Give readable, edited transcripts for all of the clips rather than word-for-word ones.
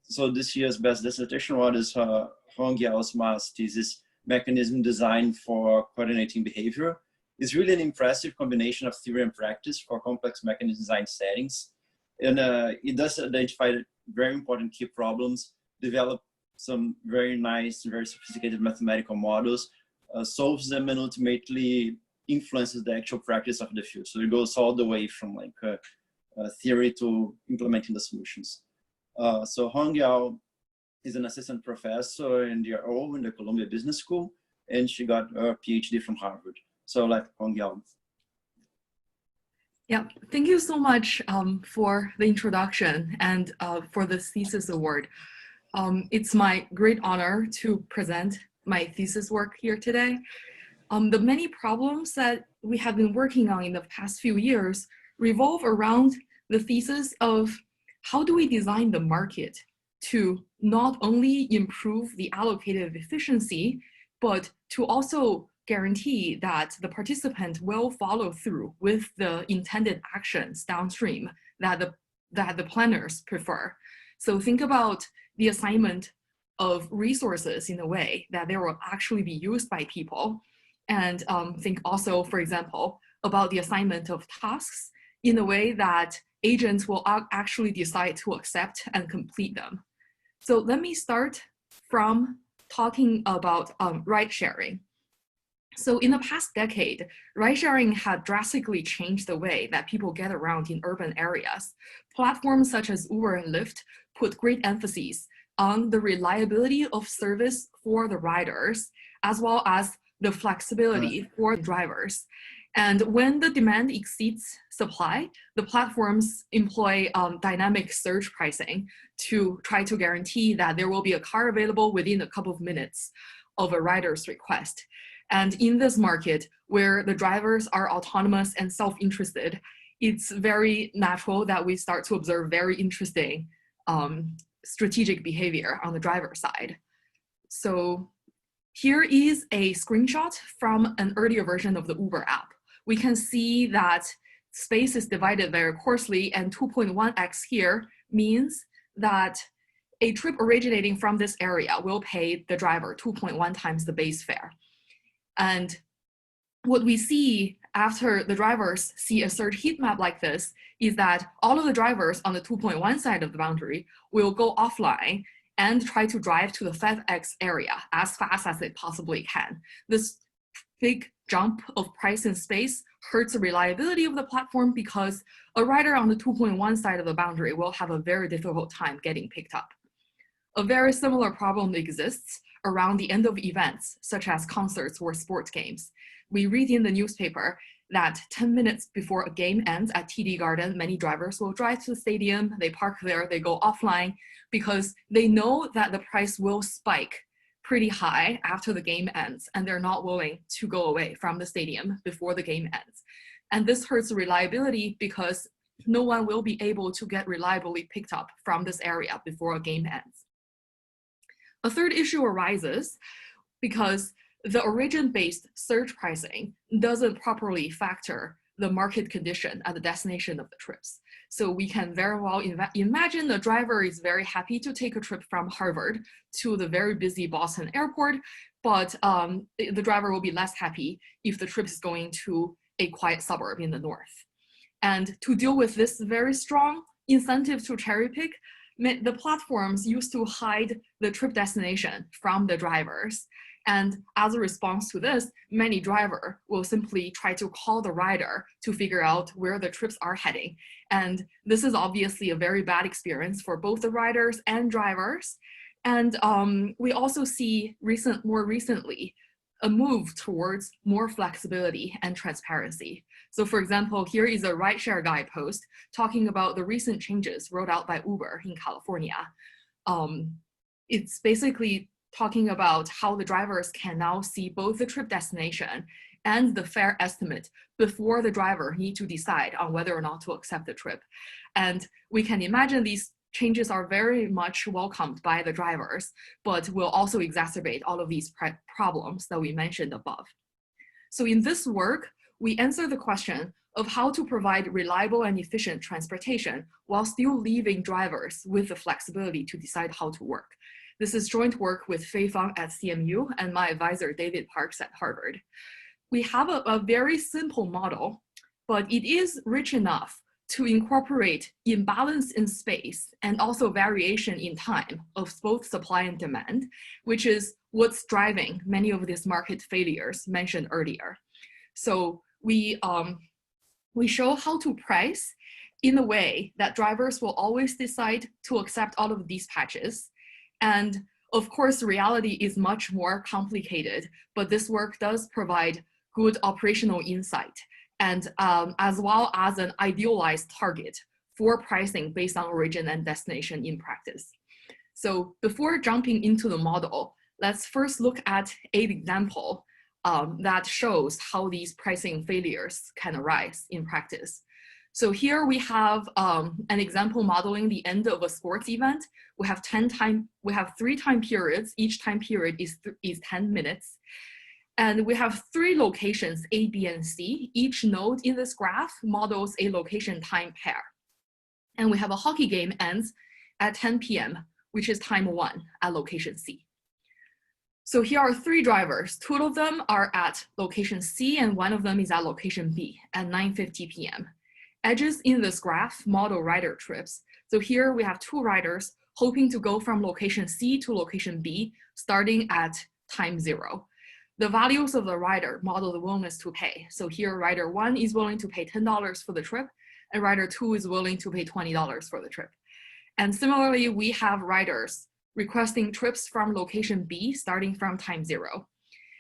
so this year's best dissertation award is Hongyao Ma's thesis, Mechanism Design for Coordinating Behavior. It's really an impressive combination of theory and practice for complex mechanism design settings. And it does identify very important key problems, develop some very nice, very sophisticated mathematical models, solves them, and ultimately influences the actual practice of the field. So it goes all the way from like theory to implementing the solutions. So Hongyao is an assistant professor in the RO in the Columbia Business School, and she got her PhD from Harvard. So like Hongyao. Yeah, thank you so much for the introduction and for this thesis award. It's my great honor to present my thesis work here today. The many problems that we have been working on in the past few years revolve around the thesis of how do we design the market to not only improve the allocative efficiency, but to also guarantee that the participant will follow through with the intended actions downstream that the planners prefer. So think about the assignment of resources in a way that they will actually be used by people. And think also, for example, about the assignment of tasks in a way that agents will actually decide to accept and complete them. So let me start from talking about ride sharing. So in the past decade, ride sharing had drastically changed the way that people get around in urban areas. Platforms such as Uber and Lyft put great emphasis on the reliability of service for the riders, as well as the flexibility for drivers. And when the demand exceeds supply, the platforms employ dynamic surge pricing to try to guarantee that there will be a car available within a couple of minutes of a rider's request. And in this market, where the drivers are autonomous and self-interested, it's very natural that we start to observe very interesting strategic behavior on the driver side. So here is a screenshot from an earlier version of the Uber app. We can see that space is divided very coarsely, and 2.1x here means that a trip originating from this area will pay the driver 2.1 times the base fare. And what we see after the drivers see a surge heat map like this is that all of the drivers on the 2.1 side of the boundary will go offline and try to drive to the 5x area as fast as they possibly can. This big jump of price and space hurts the reliability of the platform because a rider on the 2.1 side of the boundary will have a very difficult time getting picked up. A very similar problem exists around the end of events, such as concerts or sports games. We read in the newspaper that 10 minutes before a game ends at TD Garden, many drivers will drive to the stadium, they park there, they go offline, because they know that the price will spike pretty high after the game ends, and they're not willing to go away from the stadium before the game ends. And this hurts reliability because no one will be able to get reliably picked up from this area before a game ends. A third issue arises because the origin-based surge pricing doesn't properly factor the market condition at the destination of the trips. So we can very well imagine the driver is very happy to take a trip from Harvard to the very busy Boston airport, but the driver will be less happy if the trip is going to a quiet suburb in the north. And to deal with this very strong incentive to cherry pick, the platforms used to hide the trip destination from the drivers. And as a response to this, many drivers will simply try to call the rider to figure out where the trips are heading. And this is obviously a very bad experience for both the riders and drivers. And we also see more recently a move towards more flexibility and transparency. So for example, here is a rideshare guide post talking about the recent changes rolled out by Uber in California. It's basically talking about how the drivers can now see both the trip destination and the fare estimate before the driver need to decide on whether or not to accept the trip. And we can imagine these changes are very much welcomed by the drivers, but will also exacerbate all of these problems that we mentioned above. So in this work, we answer the question, of how to provide reliable and efficient transportation while still leaving drivers with the flexibility to decide how to work. This is joint work with Fei Fang at CMU and my advisor, David Parks at Harvard. We have a very simple model, but it is rich enough to incorporate imbalance in space and also variation in time of both supply and demand, which is what's driving many of these market failures mentioned earlier. So we show how to price in a way that drivers will always decide to accept all of these patches. And of course, reality is much more complicated, but this work does provide good operational insight and as well as an idealized target for pricing based on origin and destination in practice. So before jumping into the model, let's first look at an example that shows how these pricing failures can arise in practice. So here we have an example modeling the end of a sports event. We have 3 time periods. Each time period is 10 minutes. And we have 3 locations, A, B, and C. Each node in this graph models a location time pair. And we have a hockey game ends at 10 p.m., which is time 1 at location C. So here are 3 drivers. 2 of them are at location C and 1 of them is at location B at 9:50 p.m. Edges in this graph model rider trips. So here we have 2 riders hoping to go from location C to location B starting at time 0. The values of the rider model the willingness to pay. So here rider 1 is willing to pay $10 for the trip and rider 2 is willing to pay $20 for the trip. And similarly, we have riders requesting trips from location B starting from time 0.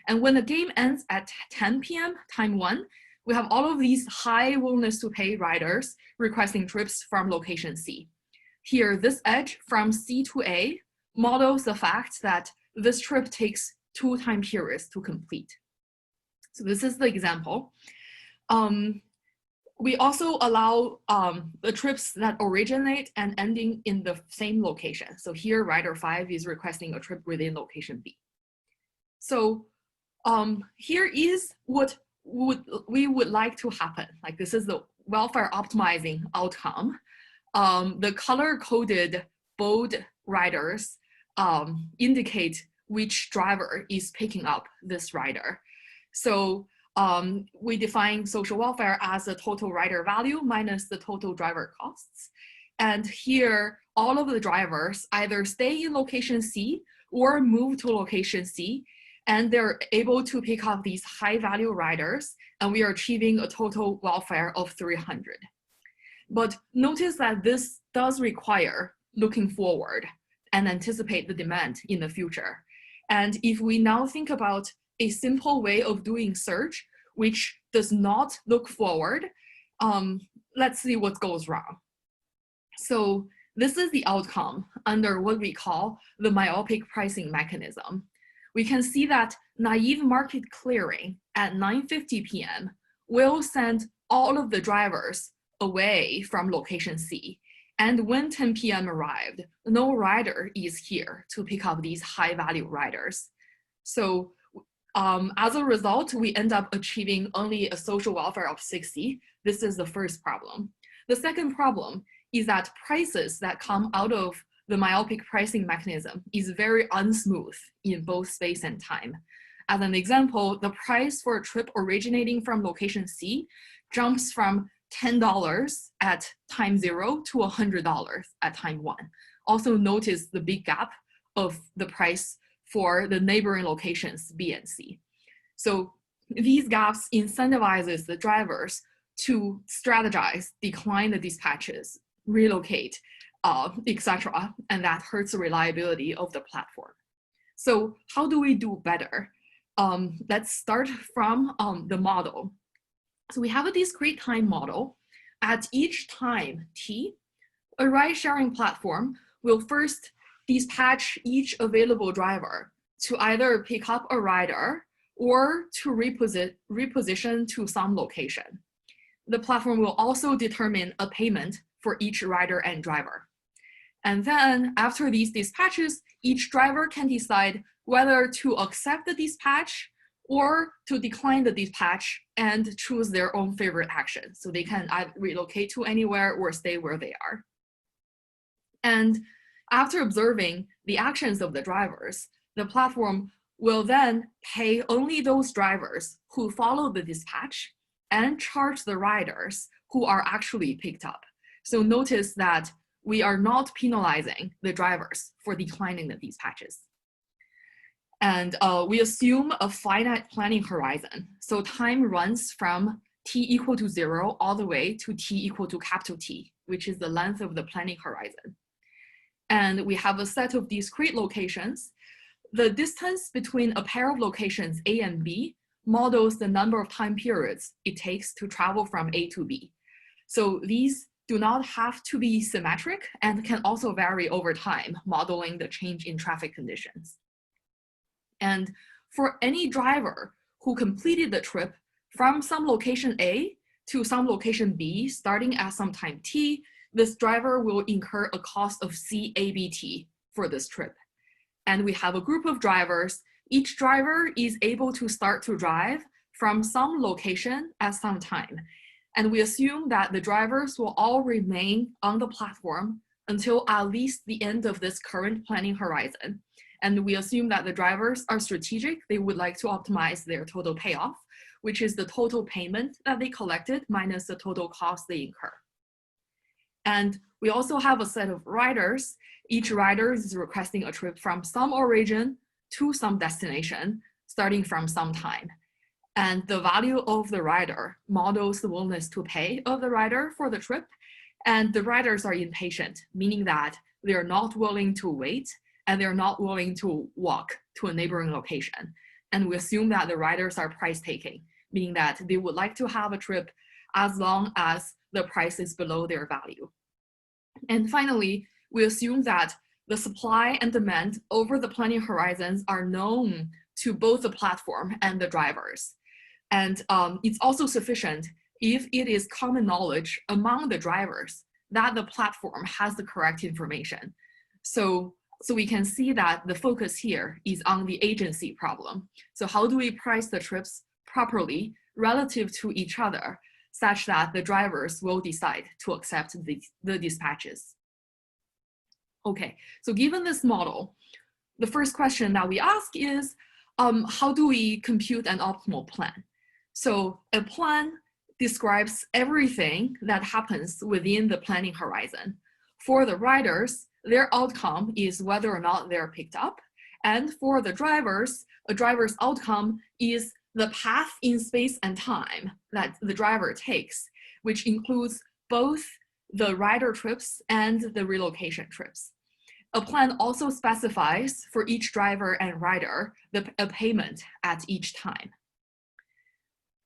And when the game ends at 10 p.m., time 1, we have all of these high willingness to pay riders requesting trips from location C. Here, this edge from C to A models the fact that this trip takes 2 time periods to complete. So this is the example. We also allow the trips that originate and ending in the same location. So here, rider 5 is requesting a trip within location B. So here is what we would like to happen. Like this is the welfare optimizing outcome. The color-coded bold riders indicate which driver is picking up this rider. So we define social welfare as the total rider value minus the total driver costs. And here, all of the drivers either stay in location C or move to location C, and they're able to pick up these high value riders, and we are achieving a total welfare of 300. But notice that this does require looking forward and anticipate the demand in the future. And if we now think about a simple way of doing search, which does not look forward, let's see what goes wrong. So this is the outcome under what we call the myopic pricing mechanism. We can see that naive market clearing at 9:50 p.m. will send all of the drivers away from location C. And when 10 p.m. arrived, no rider is here to pick up these high value riders. So as a result, we end up achieving only a social welfare of 60. This is the first problem. The second problem is that prices that come out of the myopic pricing mechanism is very unsmooth in both space and time. As an example, the price for a trip originating from location C jumps from $10 at time 0 to $100 at time 1. Also notice the big gap of the price for the neighboring locations B and C. So these gaps incentivizes the drivers to strategize, decline the dispatches, relocate, etc., and that hurts the reliability of the platform. So how do we do better? Let's start from the model. So we have a discrete time model. At each time t, a ride-sharing platform will first dispatch each available driver to either pick up a rider or to reposition to some location. The platform will also determine a payment for each rider and driver. And then after these dispatches, each driver can decide whether to accept the dispatch or to decline the dispatch and choose their own favorite action. So they can either relocate to anywhere or stay where they are. And after observing the actions of the drivers, the platform will then pay only those drivers who follow the dispatch and charge the riders who are actually picked up. So notice that we are not penalizing the drivers for declining the dispatches. And we assume a finite planning horizon. So time runs from t=0 all the way to t=T, which is the length of the planning horizon. And we have a set of discrete locations. The distance between a pair of locations A and B models the number of time periods it takes to travel from A to B. So these do not have to be symmetric and can also vary over time, modeling the change in traffic conditions. And for any driver who completed the trip from some location A to some location B, starting at some time t, this driver will incur a cost of CABT for this trip. And we have a group of drivers. Each driver is able to start to drive from some location at some time. And we assume that the drivers will all remain on the platform until at least the end of this current planning horizon. And we assume that the drivers are strategic. They would like to optimize their total payoff, which is the total payment that they collected minus the total cost they incur. And we also have a set of riders. Each rider is requesting a trip from some origin to some destination, starting from some time. And the value of the rider models the willingness to pay of the rider for the trip. And the riders are impatient, meaning that they're not willing to wait and they're not willing to walk to a neighboring location. And we assume that the riders are price taking, meaning that they would like to have a trip as long as the price is below their value. And finally, we assume that the supply and demand over the planning horizons are known to both the platform and the drivers. And it's also sufficient if it is common knowledge among the drivers that the platform has the correct information. So we can see that the focus here is on the agency problem. So how do we price the trips properly relative to each other such that the drivers will decide to accept the dispatches? Okay, so given this model, the first question that we ask is, how do we compute an optimal plan? So a plan describes everything that happens within the planning horizon. For the riders, their outcome is whether or not they're picked up. And for the drivers, a driver's outcome is the path in space and time that the driver takes, which includes both the rider trips and the relocation trips. A plan also specifies for each driver and rider a payment at each time.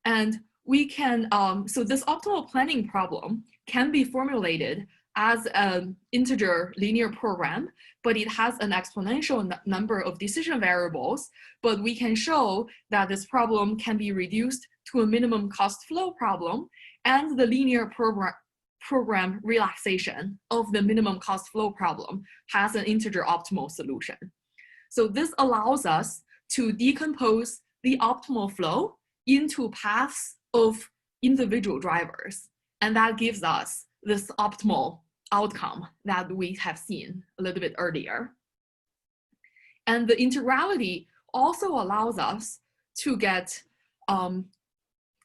And we can, so this optimal planning problem can be formulated as an integer linear program, but it has an exponential number of decision variables. But we can show that this problem can be reduced to a minimum cost flow problem, and the linear program relaxation of the minimum cost flow problem has an integer optimal solution. So this allows us to decompose the optimal flow into paths of individual drivers. And that gives us this optimal outcome that we have seen a little bit earlier. And the integrality also allows us to get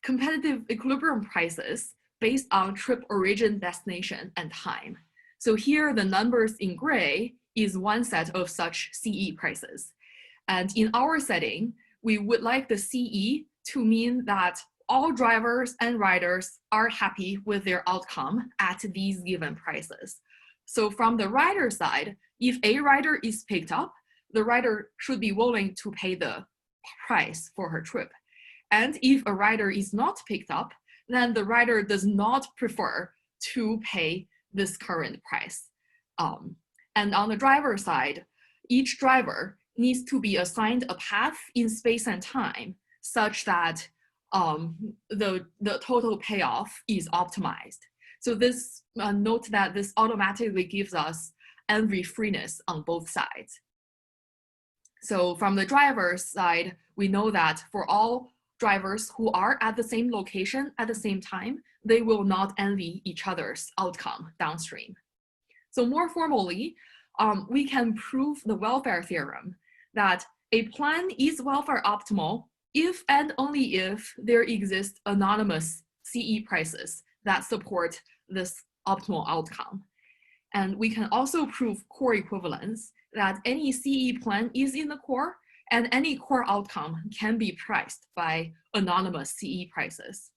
competitive equilibrium prices based on trip origin, destination, and time. So here the numbers in gray is one set of such CE prices. And in our setting, we would like the CE to mean that all drivers and riders are happy with their outcome at these given prices. So from the rider side, if a rider is picked up, the rider should be willing to pay the price for her trip. And if a rider is not picked up, then the rider does not prefer to pay this current price. And on the driver side, each driver needs to be assigned a path in space and time such that the total payoff is optimized. So this note that this automatically gives us envy freeness on both sides. So from the driver's side, we know that for all drivers who are at the same location at the same time, they will not envy each other's outcome downstream. So more formally, we can prove the welfare theorem that a plan is welfare optimal if and only if there exist anonymous CE prices that support this optimal outcome. And we can also prove core equivalence, that any CE plan is in the core and any core outcome can be priced by anonymous CE prices.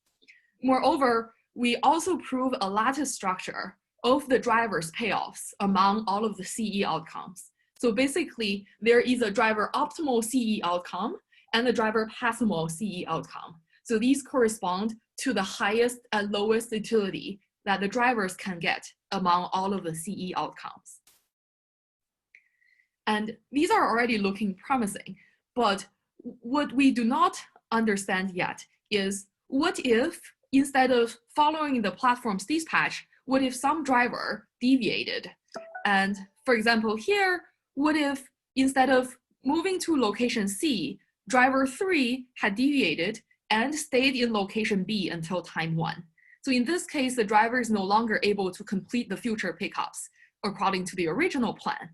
Moreover, we also prove a lattice structure of the driver's payoffs among all of the CE outcomes. So basically, there is a driver optimal CE outcome and a driver passimal CE outcome. So these correspond to the highest and lowest utility that the drivers can get among all of the CE outcomes. And these are already looking promising, but what we do not understand yet is, what if instead of following the platform's dispatch, what if some driver deviated? And for example, here, what if instead of moving to location C, driver 3 had deviated and stayed in location B until time 1? So in this case, the driver is no longer able to complete the future pickups according to the original plan.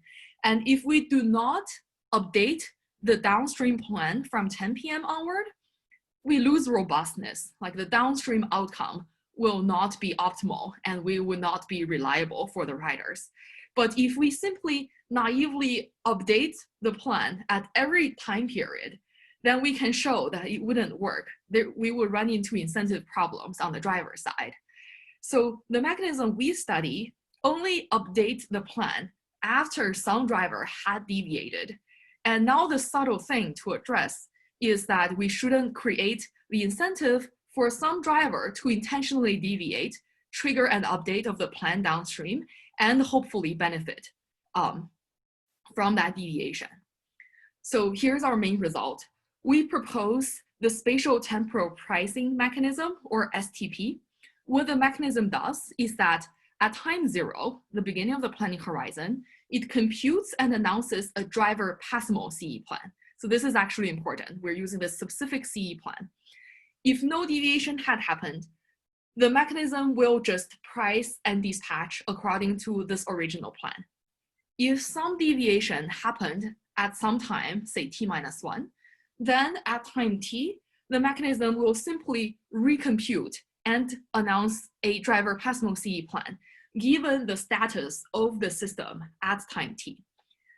And if we do not update the downstream plan from 10 p.m. onward, we lose robustness, like the downstream outcome will not be optimal and we will not be reliable for the riders. But if we simply naively update the plan at every time period, then we can show that it wouldn't work. We would run into incentive problems on the driver's side. So the mechanism we study only updates the plan after some driver had deviated. And now the subtle thing to address is that we shouldn't create the incentive for some driver to intentionally deviate, trigger an update of the plan downstream, and hopefully benefit from that deviation. So here's our main result. We propose the spatial-temporal pricing mechanism, or STP. What the mechanism does is that at time 0, the beginning of the planning horizon, it computes and announces a driver passimal CE plan. So this is actually important. We're using the specific CE plan. If no deviation had happened, the mechanism will just price and dispatch according to this original plan. If some deviation happened at some time, say t-1, then at time t, the mechanism will simply recompute and announce a driver passimal CE plan, given the status of the system at time t.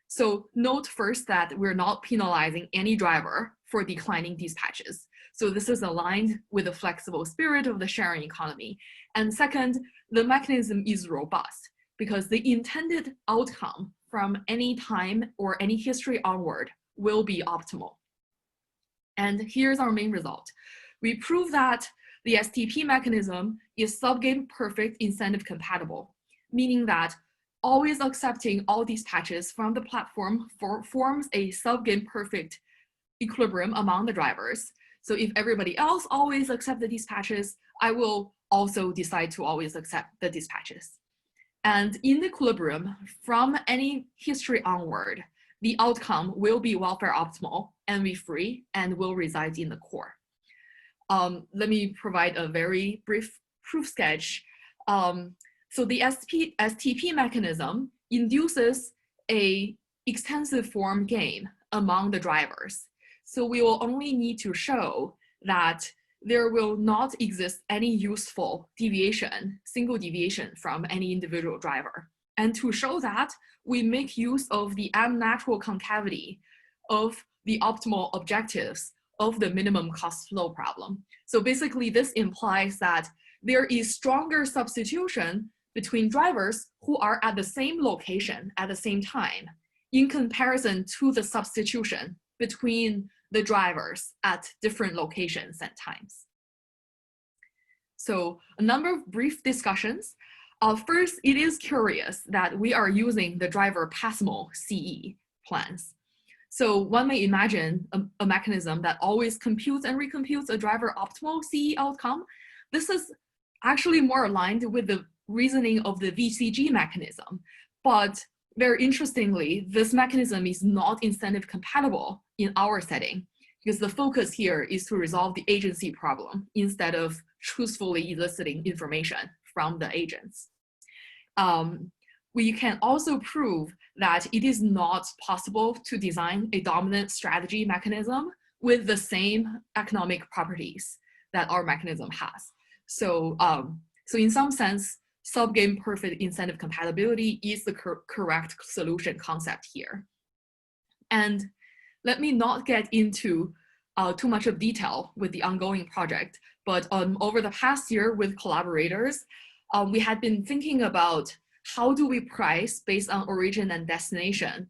So note first that we're not penalizing any driver for declining dispatches. So this is aligned with the flexible spirit of the sharing economy. And second, the mechanism is robust because the intended outcome from any time or any history onward will be optimal. And here's our main result. We prove that the STP mechanism is subgame perfect incentive compatible, meaning that always accepting all dispatches from the platform forms a subgame perfect equilibrium among the drivers. So if everybody else always accepts the dispatches, I will also decide to always accept the dispatches. And in the equilibrium, from any history onward, the outcome will be welfare optimal, envy-free, and will reside in the core. Let me provide a very brief proof sketch. So the STP mechanism induces a extensive form gain among the drivers. So we will only need to show that there will not exist any useful deviation, single deviation from any individual driver. And to show that, we make use of the M-natural concavity of the optimal objectives of the minimum cost flow problem. So basically this implies that there is stronger substitution between drivers who are at the same location at the same time in comparison to the substitution between the drivers at different locations and times. So a number of brief discussions. First, it is curious that we are using the driver passimal CE plans. So one may imagine a mechanism that always computes and recomputes a driver optimal CE outcome. This is actually more aligned with the reasoning of the VCG mechanism. But very interestingly, this mechanism is not incentive compatible in our setting. because the focus here is to resolve the agency problem instead of truthfully eliciting information from the agents. We can also prove that it is not possible to design a dominant strategy mechanism with the same economic properties that our mechanism has. So, so in some sense, subgame perfect incentive compatibility is the correct solution concept here. And let me not get into too much of detail with the ongoing project, but over the past year with collaborators, we had been thinking about how do we price based on origin and destination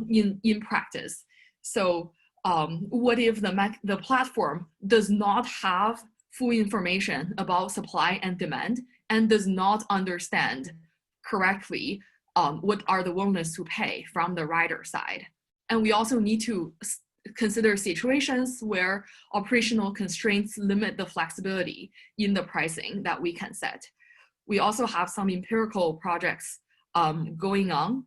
in practice. So what if the platform does not have full information about supply and demand and does not understand correctly what are the willingness to pay from the rider side? And we also need to consider situations where operational constraints limit the flexibility in the pricing that we can set. We also have some empirical projects going on,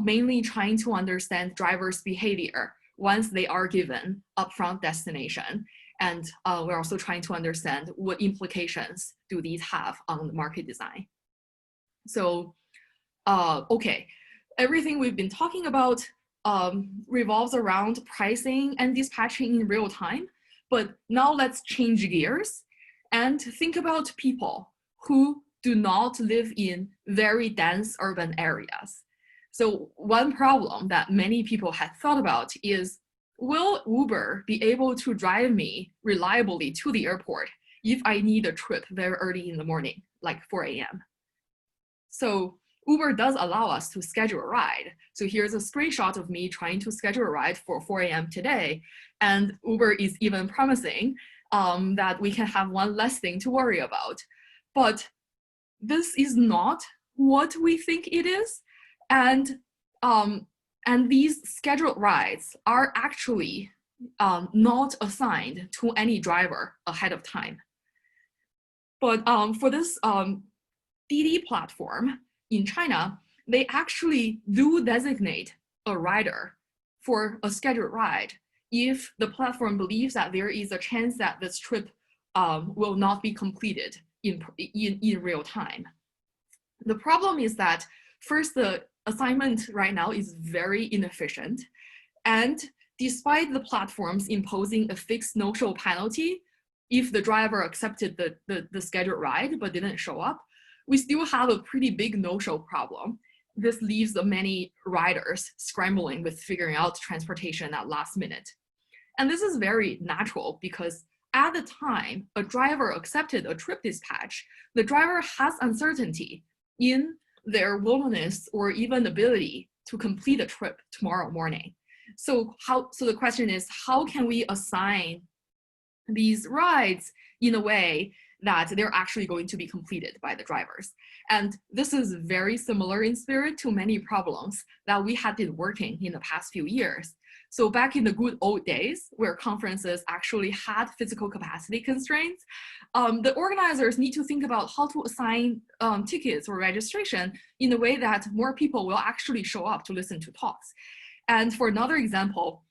mainly trying to understand drivers' behavior once they are given upfront destination. And we're also trying to understand what implications do these have on the market design. So, okay, everything we've been talking about revolves around pricing and dispatching in real time. But now let's change gears and think about people who do not live in very dense urban areas. So one problem that many people had thought about is, will Uber be able to drive me reliably to the airport if I need a trip very early in the morning, like 4 a.m.? So Uber does allow us to schedule a ride. So here's a screenshot of me trying to schedule a ride for 4 a.m. today. And Uber is even promising that we can have one less thing to worry about. But this is not what we think it is. And these scheduled rides are actually not assigned to any driver ahead of time. But for this Didi platform in China, they actually do designate a rider for a scheduled ride if the platform believes that there is a chance that this trip will not be completed in real time. The problem is that first, the assignment right now is very inefficient. And despite the platforms imposing a fixed no-show penalty, if the driver accepted the scheduled ride but didn't show up, we still have a pretty big no-show problem. This leaves many riders scrambling with figuring out transportation at last minute. And this is very natural because at the time a driver accepted a trip dispatch, the driver has uncertainty in their willingness or even ability to complete a trip tomorrow morning. So the question is, how can we assign these rides in a way that they're actually going to be completed by the drivers? And this is very similar in spirit to many problems that we had been working in the past few years. So back in the good old days, where conferences actually had physical capacity constraints, the organizers need to think about how to assign tickets or registration in a way that more people will actually show up to listen to talks. And for another example,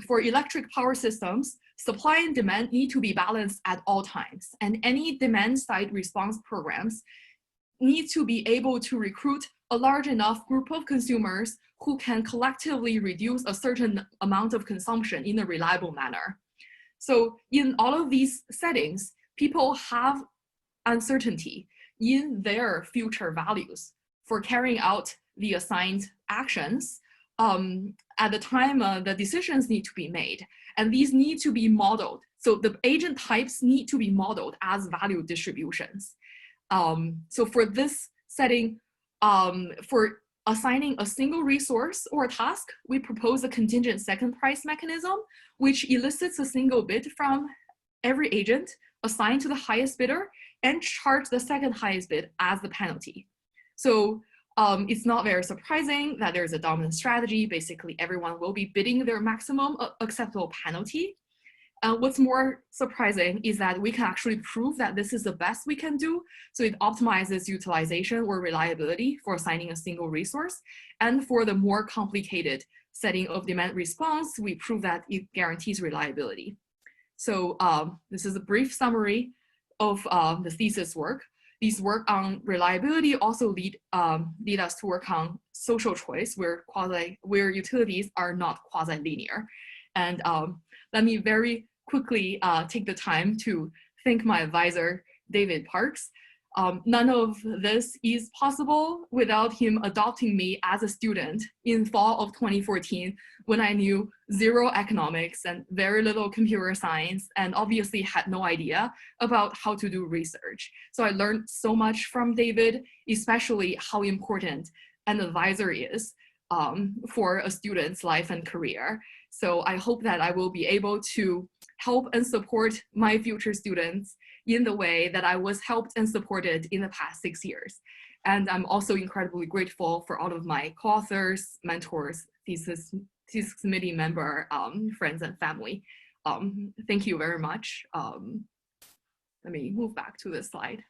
for electric power systems, supply and demand need to be balanced at all times. And any demand-side response programs need to be able to recruit a large enough group of consumers who can collectively reduce a certain amount of consumption in a reliable manner. So in all of these settings, people have uncertainty in their future values for carrying out the assigned actions at the time the decisions need to be made. And these need to be modeled. So the agent types need to be modeled as value distributions. So for this setting, for assigning a single resource or a task, we propose a contingent second price mechanism, which elicits a single bid from every agent assigned to the highest bidder and charge the second highest bid as the penalty. So it's not very surprising that there's a dominant strategy. Basically, everyone will be bidding their maximum acceptable penalty. What's more surprising is that we can actually prove that this is the best we can do. So it optimizes utilization or reliability for assigning a single resource. And for the more complicated setting of demand response, we prove that it guarantees reliability. So this is a brief summary of the thesis work. These work on reliability also lead us to work on social choice, where utilities are not quasi-linear. And let me very quickly take the time to thank my advisor, David Parks. None of this is possible without him adopting me as a student in fall of 2014, when I knew zero economics and very little computer science, and obviously had no idea about how to do research. So I learned so much from David, especially how important an advisor is for a student's life and career. So I hope that I will be able to help and support my future students in the way that I was helped and supported in the past 6 years. And I'm also incredibly grateful for all of my co-authors, mentors, thesis committee member, friends and family. Thank you very much. Let me move back to this slide.